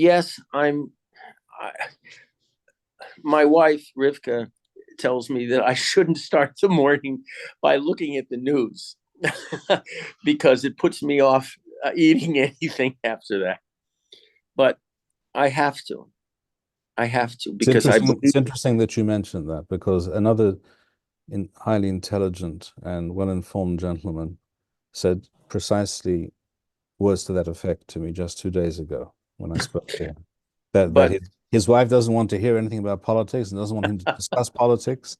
yes, my wife, Rivka, tells me that I shouldn't start the morning by looking at the news because it puts me off eating anything after that. But I have to. I have to because I believe. It's interesting that you mentioned that because another highly intelligent and well-informed gentleman said precisely words to that effect to me just 2 days ago when I spoke to him. That But his wife doesn't want to hear anything about politics and doesn't want him to discuss politics,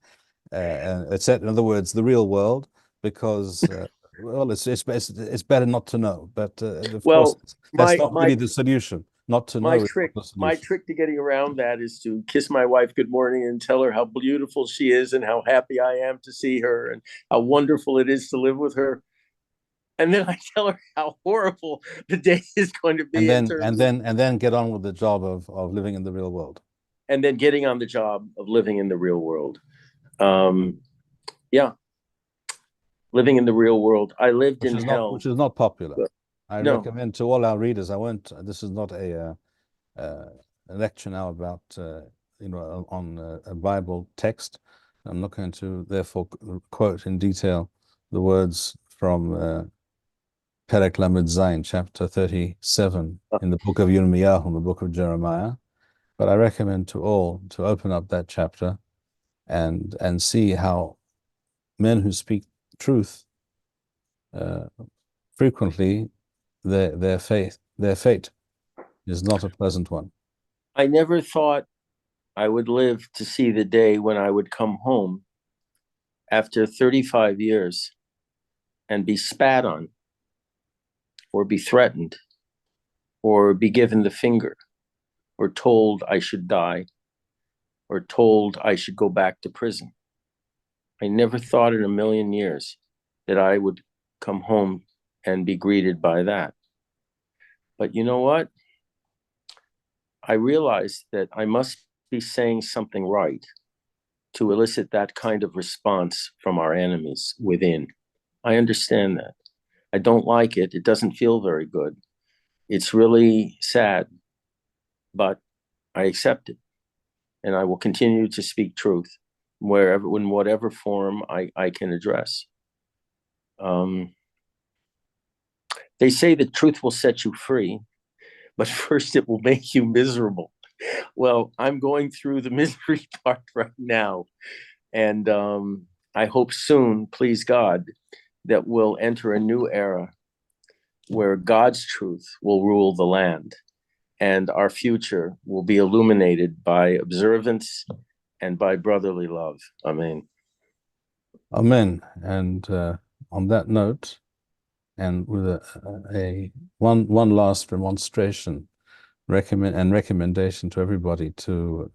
and etc. In other words, the real world, because well, it's better not to know. But of course, well, that's my not my really the solution. Not to my know is not trick the my solution. trick to getting around that is to kiss my wife good morning and tell her how beautiful she is and how happy I am to see her and how wonderful it is to live with her. And then I tell her how horrible the day is going to And be in then terms of, get on with the job of living in the real world. and then getting on the job of living in the real world. Um, yeah, living in the real world. I lived in Which hell. is not popular. I No, recommend to all our readers. I won't. This is not a lecture now about on a Bible text. I'm not going to therefore quote in detail the words from Perek Lamed Zayin, chapter 37 in the book of Yirmiyahu, in the book of Jeremiah. But I recommend to all to open up that chapter and see how men who speak truth uh, frequently their fate is not a pleasant one. I never thought I would live to see the day when I would come home after 35 years and be spat on or be threatened or be given the finger or told I should die or told I should go back to prison. I never thought in a million years that I would come home and be greeted by that. But you know what? I realized that I must be saying something right to elicit that kind of response from our enemies within. I understand that. I don't like it. It doesn't feel very good. It's really sad, but I accept it. And I will continue to speak truth wherever, in whatever form I can address. Um, they say that truth will set you free, but first it will make you miserable. Well, I'm going through the misery part right now. And I hope soon, please God, that we'll enter a new era where God's truth will rule the land and our future will be illuminated by observance and by brotherly love. Amen. Amen. And on that note, and with a one last remonstration, recommendation to everybody to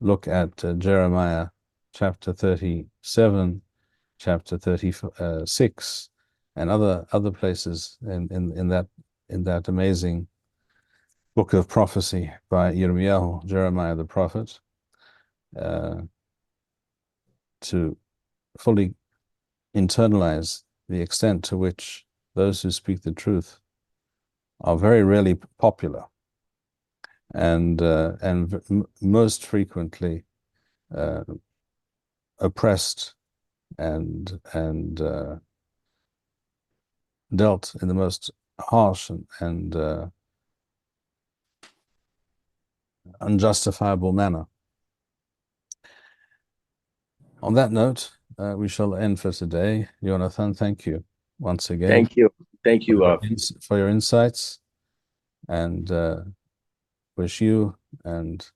look at Jeremiah chapter 37, chapter 36, and other places in that amazing book of prophecy by Yirmiyahu, Jeremiah the prophet, to fully internalize the extent to which those who speak the truth are very rarely popular and most frequently oppressed and dealt in the most harsh and unjustifiable manner. On that note, we shall end for today. Jonathan, thank you once again Thank you. Thank you. for your insights, and wish you and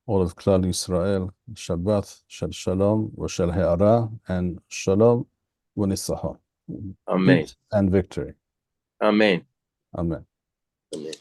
all of Klal Yisrael Shabbat, Shel Shalom, Shel Ha'ara, and Shalom V'Nitzachon. Amen. Peace and victory. Amen. Amen. Amen.